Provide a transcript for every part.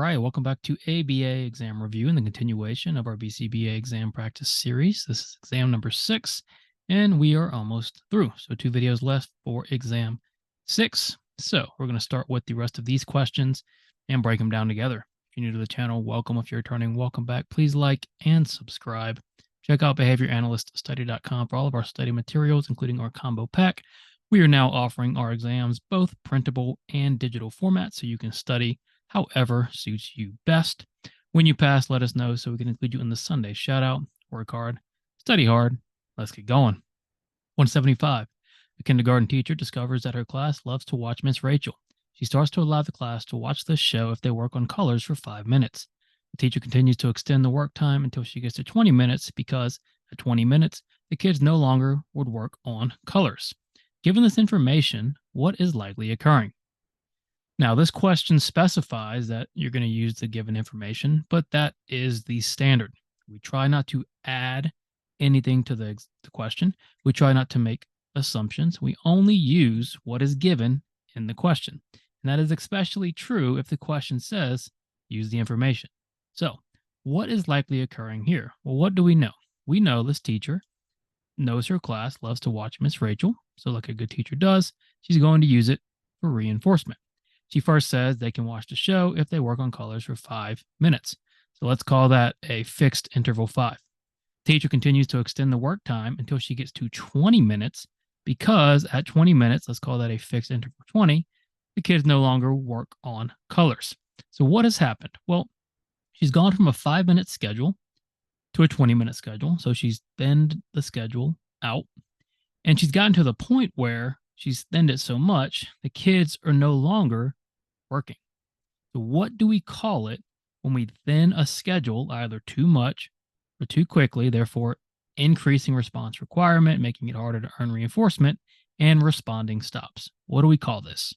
right, welcome back to ABA exam review and the continuation of our BCBA exam practice series. This is exam number 6, and we are almost through. So 2 videos left for exam 6. So we're going to start with the rest of these questions and break them down together. If you're new to the channel, welcome. If you're returning, welcome back. Please like and subscribe. Check out behavioranalyststudy.com for all of our study materials, including our combo pack. We are now offering our exams both printable and digital formats, so you can study however suits you best. When you pass, let us know so we can include you in the Sunday shout out. Work hard, study hard. Let's get going. 175. A kindergarten teacher discovers that her class loves to watch Miss Rachel. She starts to allow the class to watch the show if they work on colors for 5 minutes. The teacher continues to extend the work time until she gets to 20 minutes because at 20 minutes, the kids no longer would work on colors. Given this information, what is likely occurring? Now, this question specifies that you're going to use the given information, but that is the standard. We try not to add anything to the question. We try not to make assumptions. We only use what is given in the question. And that is especially true if the question says, use the information. So, what is likely occurring here? Well, what do we know? We know this teacher knows her class loves to watch Miss Rachel. So, like a good teacher does, she's going to use it for reinforcement. She first says they can watch the show if they work on colors for 5 minutes. So let's call that a fixed interval 5. Teacher continues to extend the work time until she gets to 20 minutes because at 20 minutes, let's call that a fixed interval 20, the kids no longer work on colors. So what has happened? Well, she's gone from a 5-minute schedule to a 20-minute schedule. So she's thinned the schedule out, and she's gotten to the point where she's thinned it so much, the kids are no longer working. So what do we call it when we thin a schedule either too much or too quickly, therefore increasing response requirement, making it harder to earn reinforcement, and responding stops? What do we call this?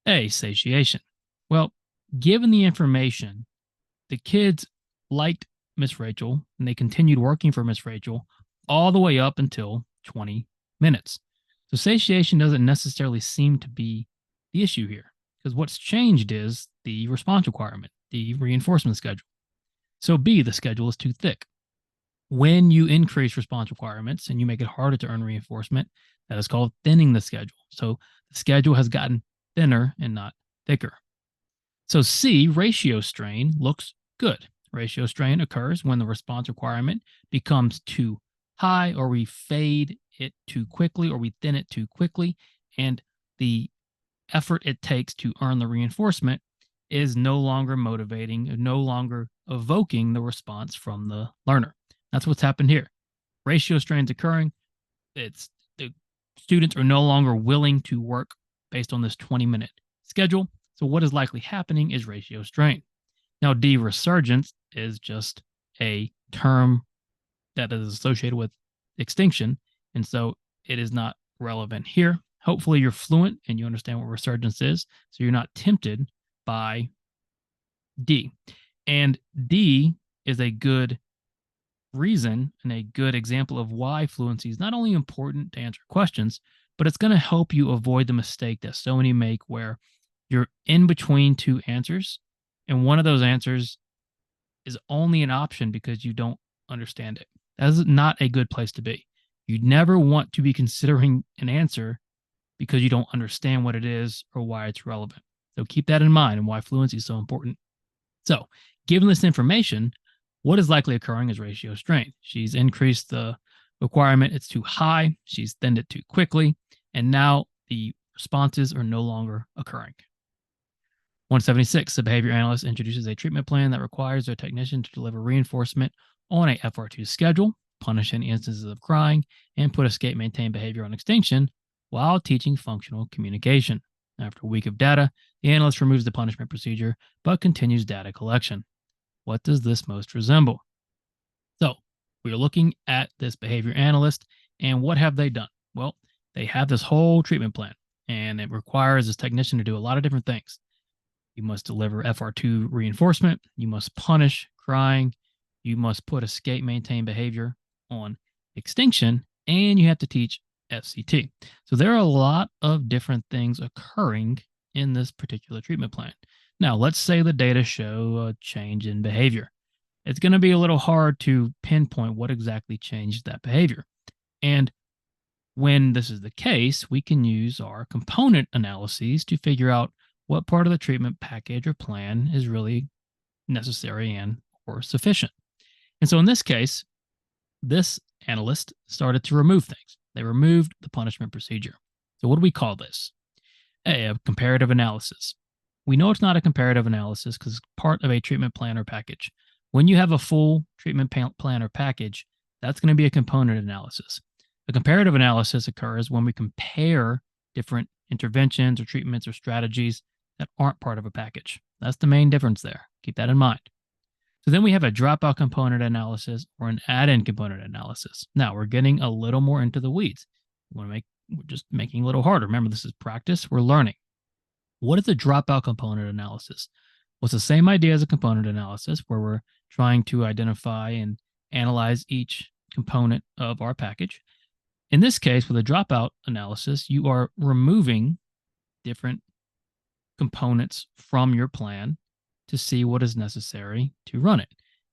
A, satiation. Well, given the information, the kids liked Miss Rachel and they continued working for Miss Rachel all the way up until 20 minutes. So satiation doesn't necessarily seem to be the issue here, because what's changed is the response requirement, the reinforcement schedule. So B, the schedule is too thick. When you increase response requirements and you make it harder to earn reinforcement, that is called thinning the schedule. So the schedule has gotten thinner and not thicker. So C, ratio strain, looks good. Ratio strain occurs when the response requirement becomes too high, or we fade it too quickly, or we thin it too quickly, and the effort it takes to earn the reinforcement is no longer motivating, no longer evoking the response from the learner. That's what's happened here. Ratio strain's occurring. It's the students are no longer willing to work based on this 20-minute schedule. So what is likely happening is ratio strain. Now, D, resurgence, is just a term that is associated with extinction, and so it is not relevant here. Hopefully you're fluent and you understand what resurgence is, so you're not tempted by D. And D is a good reason and a good example of why fluency is not only important to answer questions, but it's going to help you avoid the mistake that so many make where you're in between two answers, and one of those answers is only an option because you don't understand it. That is not a good place to be. You never want to be considering an answer because you don't understand what it is or why it's relevant. So keep that in mind and why fluency is so important. So, given this information, what is likely occurring is ratio strain. She's increased the requirement, it's too high, she's thinned it too quickly, and now the responses are no longer occurring. 176, the behavior analyst introduces a treatment plan that requires their technician to deliver reinforcement on a FR2 schedule, punish any instances of crying, and put escape maintain behavior on extinction while teaching functional communication. After a week of data, the analyst removes the punishment procedure but continues data collection. What does this most resemble? So we are looking at this behavior analyst, and what have they done? Well, they have this whole treatment plan, and it requires this technician to do a lot of different things. You must deliver FR2 reinforcement. You must punish crying. You must put escape maintain behavior on extinction, and you have to teach FCT. So there are a lot of different things occurring in this particular treatment plan. Now, let's say the data show a change in behavior. It's going to be a little hard to pinpoint what exactly changed that behavior. And when this is the case, we can use our component analyses to figure out what part of the treatment package or plan is really necessary and or sufficient. And so in this case, this analyst started to remove things. They removed the punishment procedure. So what do we call this? A comparative analysis. We know it's not a comparative analysis because it's part of a treatment plan or package. When you have a full treatment plan or package, that's going to be a component analysis. A comparative analysis occurs when we compare different interventions or treatments or strategies that aren't part of a package. That's the main difference there. Keep that in mind. So then we have a dropout component analysis or an add-in component analysis. Now we're getting a little more into the weeds. We're just making it a little harder. Remember, this is practice. We're learning. What is a dropout component analysis? Well, it's the same idea as a component analysis where we're trying to identify and analyze each component of our package. In this case, with a dropout analysis, you are removing different components from your plan to see what is necessary to run it.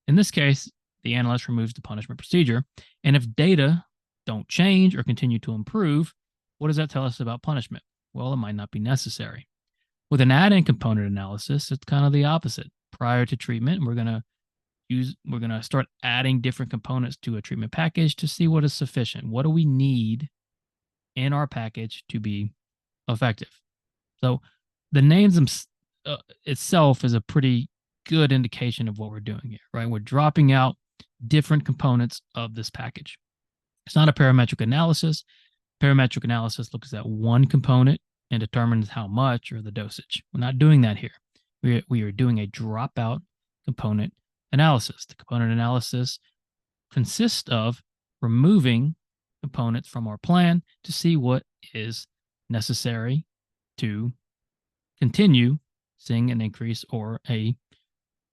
In this case, the analyst removes the punishment procedure. And if data don't change or continue to improve, what does that tell us about punishment? Well, it might not be necessary. With an add-in component analysis, it's kind of the opposite. Prior to treatment, we're going to start adding different components to a treatment package to see what is sufficient. What do we need in our package to be effective? So the names itself is a pretty good indication of what we're doing here, right? We're dropping out different components of this package. It's not a parametric analysis. Parametric analysis looks at one component and determines how much or the dosage. We're not doing that here. We are doing a dropout component analysis. The component analysis consists of removing components from our plan to see what is necessary to continue seeing an increase or a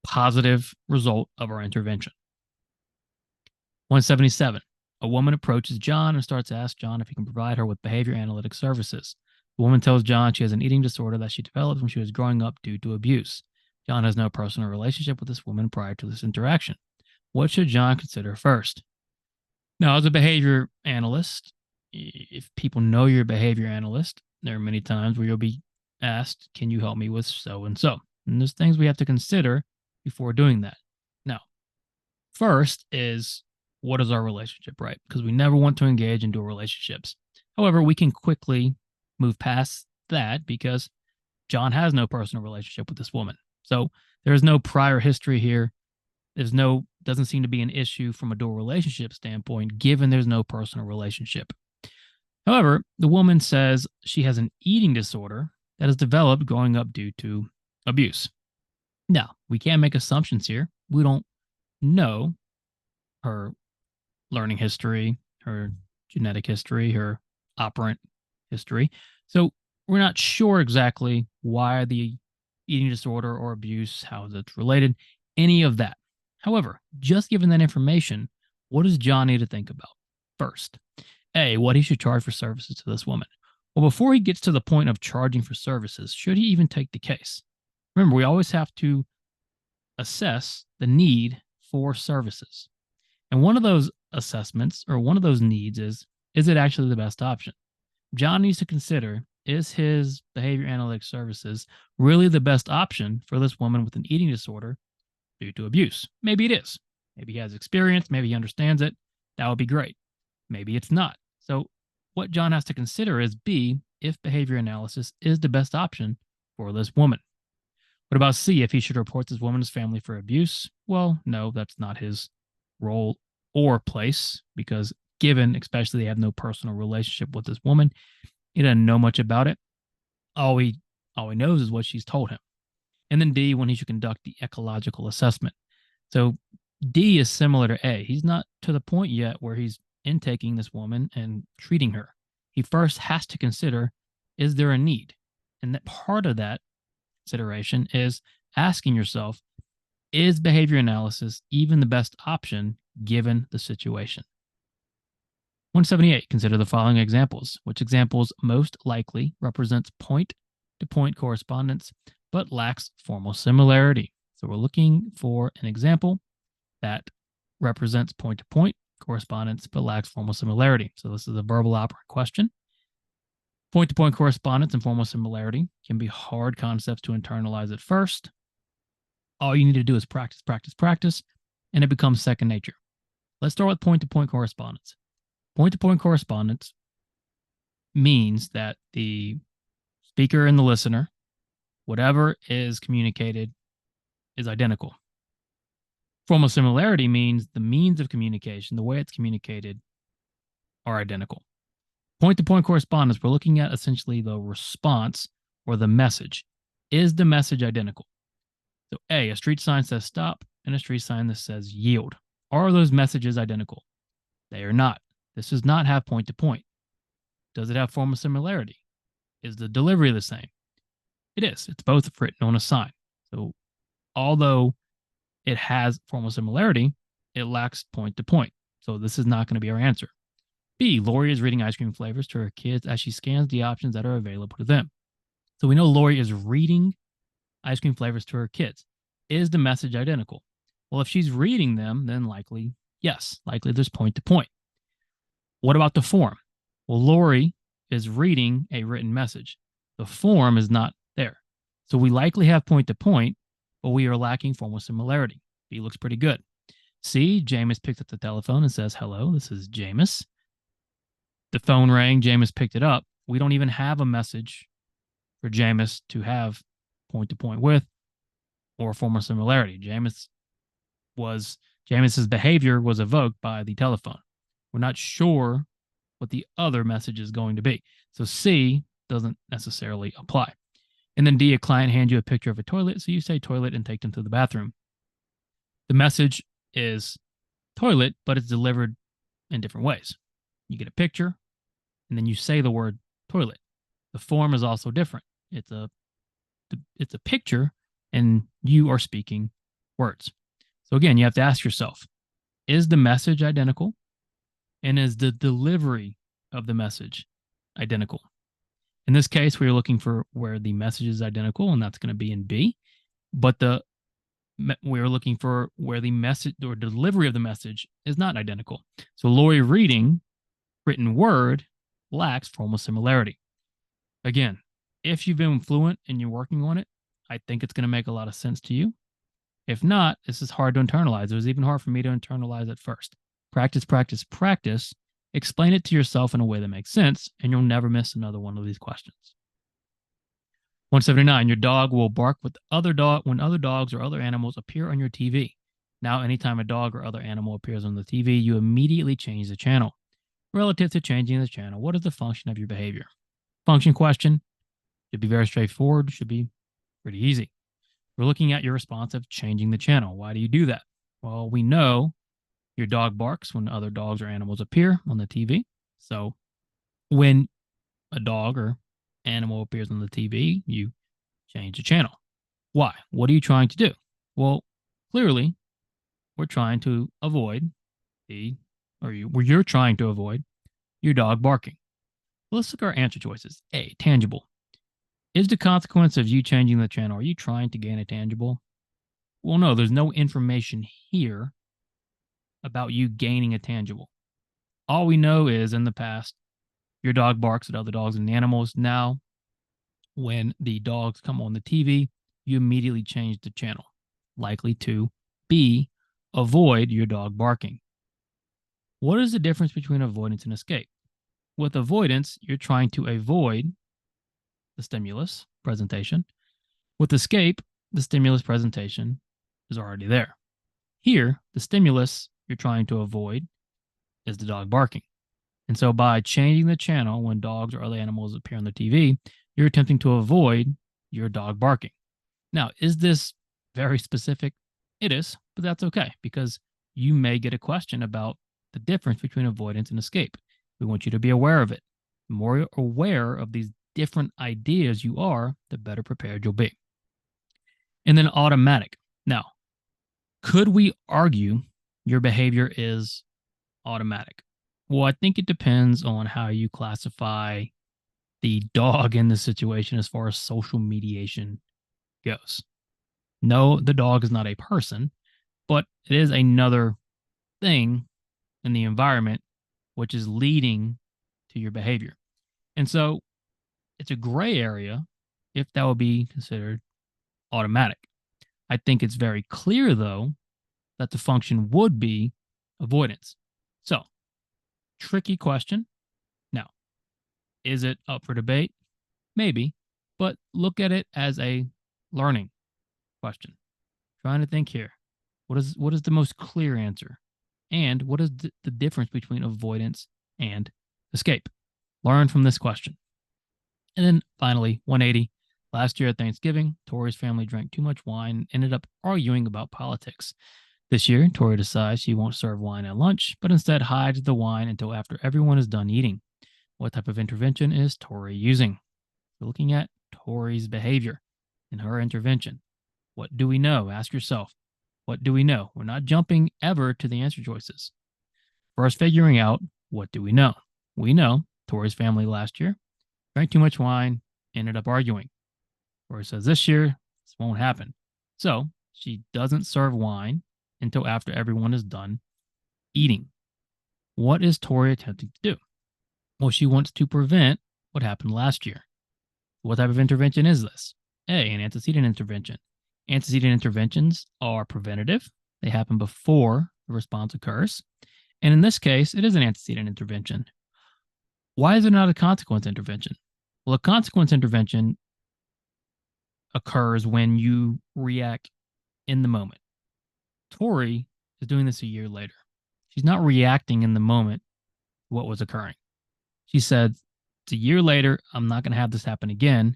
positive result of our intervention. 177. A woman approaches John and starts to ask John if he can provide her with behavior analytic services. The woman tells John she has an eating disorder that she developed when she was growing up due to abuse. John has no personal relationship with this woman prior to this interaction. What should John consider first? Now, as a behavior analyst, if people know you're a behavior analyst, there are many times where you'll be asked, can you help me with so-and-so? And there's things we have to consider before doing that. Now, first is, what is our relationship, right? Because we never want to engage in dual relationships. However, we can quickly move past that because John has no personal relationship with this woman. So there's no prior history here. Doesn't seem to be an issue from a dual relationship standpoint, given there's no personal relationship. However, the woman says she has an eating disorder that has developed growing up due to abuse. Now, we can't make assumptions here. We don't know her learning history, her genetic history, her operant history. So we're not sure exactly why the eating disorder or abuse, how it's related, any of that. However, just given that information, what does John need to think about? First, A, what he should charge for services to this woman. Well, before he gets to the point of charging for services, should he even take the case? Remember, we always have to assess the need for services. And one of those assessments or one of those needs is it actually the best option? John needs to consider, is his behavior analytic services really the best option for this woman with an eating disorder due to abuse? Maybe it is. Maybe he has experience. Maybe he understands it. That would be great. Maybe it's not. So what John has to consider is B, if behavior analysis is the best option for this woman. What about C, if he should report this woman's family for abuse? Well, no, that's not his role or place, because given, especially they have no personal relationship with this woman, he doesn't know much about it. All he knows is what she's told him. And then D, when he should conduct the ecological assessment. So D is similar to A. He's not to the point yet where he's intaking this woman and treating her. He first has to consider, is there a need? And that part of that consideration is asking yourself, is behavior analysis even the best option given the situation? 178, consider the following examples. Which examples most likely represents point-to-point correspondence, but lacks formal similarity. So we're looking for an example that represents point-to-point correspondence but lacks formal similarity. So this is a verbal operant question. Point-to-point correspondence and formal similarity can be hard concepts to internalize at first. All you need to do is practice, practice, practice, and it becomes second nature. Let's start with point-to-point correspondence. Point-to-point correspondence means that the speaker and the listener, whatever is communicated, is identical. Formal similarity means the means of communication, the way it's communicated, are identical. Point-to-point correspondence, we're looking at essentially the response or the message. Is the message identical? So a street sign says stop and a street sign that says yield. Are those messages identical? They are not. This does not have point-to-point. Does it have formal similarity? Is the delivery the same? It is. It's both written on a sign. So although it has formal similarity, it lacks point-to-point. So this is not going to be our answer. B, Lori is reading ice cream flavors to her kids as she scans the options that are available to them. So we know Lori is reading ice cream flavors to her kids. Is the message identical? Well, if she's reading them, then likely, yes, likely there's point-to-point. What about the form? Well, Lori is reading a written message. The form is not there. So we likely have point-to-point, but we are lacking formal similarity. B looks pretty good. C, Jameis picks up the telephone and says, hello, this is Jameis. The phone rang, Jameis picked it up. We don't even have a message for Jameis to have point-to-point with or formal similarity. Jameis's behavior was evoked by the telephone. We're not sure what the other message is going to be. So C doesn't necessarily apply. And then D, a client hands you a picture of a toilet. So you say toilet and take them to the bathroom. The message is toilet, but it's delivered in different ways. You get a picture and then you say the word toilet. The form is also different. It's a picture and you are speaking words. So again, you have to ask yourself, is the message identical? And is the delivery of the message identical? In this case, we are looking for where the message is identical, and that's going to be in B. But we are looking for where the message or delivery of the message is not identical. So Lori reading written word lacks formal similarity. Again, if you've been fluent and you're working on it, I think it's going to make a lot of sense to you. If not, this is hard to internalize. It was even hard for me to internalize at first. Practice, practice, practice. Explain it to yourself in a way that makes sense, and you'll never miss another one of these questions. 179, your dog will bark when other dogs or other animals appear on your TV. Now, anytime a dog or other animal appears on the TV, you immediately change the channel. Relative to changing the channel, what is the function of your behavior? Function question should be very straightforward, should be pretty easy. We're looking at your response of changing the channel. Why do you do that? Well, we know your dog barks when other dogs or animals appear on the TV. So when a dog or animal appears on the TV, you change the channel. Why? What are you trying to do? Well, clearly, we're trying to avoid you're trying to avoid your dog barking. Let's look at our answer choices. A, tangible. Is the consequence of you changing the channel, are you trying to gain a tangible? Well, no, there's no information here about you gaining a tangible. All we know is in the past, your dog barks at other dogs and animals. Now, when the dogs come on the TV, you immediately change the channel, likely to B, avoid your dog barking. What is the difference between avoidance and escape? With avoidance, you're trying to avoid the stimulus presentation. With escape, the stimulus presentation is already there. Here, the stimulus you're trying to avoid is the dog barking. And so by changing the channel when dogs or other animals appear on the TV, you're attempting to avoid your dog barking. Now, is this very specific? It is, but that's okay because you may get a question about the difference between avoidance and escape. We want you to be aware of it. The more aware of these different ideas you are, the better prepared you'll be. And then automatic. Now, could we argue your behavior is automatic? Well, I think it depends on how you classify the dog in the situation as far as social mediation goes. No, the dog is not a person, but it is another thing in the environment which is leading to your behavior. And so it's a gray area if that would be considered automatic. I think it's very clear, though, that the function would be avoidance. So, tricky question. Now, is it up for debate? Maybe, but look at it as a learning question. Trying to think here. What is the most clear answer? And what is the difference between avoidance and escape? Learn from this question. And then finally, 180. Last year at Thanksgiving, Tori's family drank too much wine and ended up arguing about politics. This year, Tori decides she won't serve wine at lunch, but instead hides the wine until after everyone is done eating. What type of intervention is Tori using? We're looking at Tori's behavior and her intervention. What do we know? Ask yourself, what do we know? We're not jumping ever to the answer choices. First, figuring out what do we know? We know Tori's family last year drank too much wine, ended up arguing. Tori says this year, this won't happen. So she doesn't serve wine until after everyone is done eating. What is Tori attempting to do? Well, she wants to prevent what happened last year. What type of intervention is this? A, an antecedent intervention. Antecedent interventions are preventative. They happen before the response occurs. And in this case, it is an antecedent intervention. Why is it not a consequence intervention? Well, a consequence intervention occurs when you react in the moment. Tori is doing this a year later. She's not reacting in the moment to what was occurring. She said, it's a year later. I'm not going to have this happen again.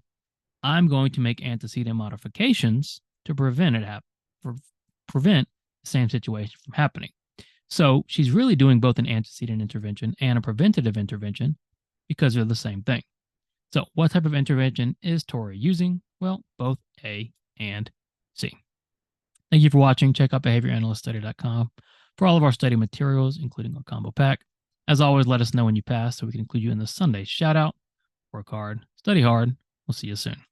I'm going to make antecedent modifications to prevent the same situation from happening. So she's really doing both an antecedent intervention and a preventative intervention because they're the same thing. So what type of intervention is Tori using? Well, both A and C. Thank you for watching. Check out behavioranalyststudy.com for all of our study materials, including our combo pack. As always, let us know when you pass so we can include you in the Sunday shout out. Work hard, study hard. We'll see you soon.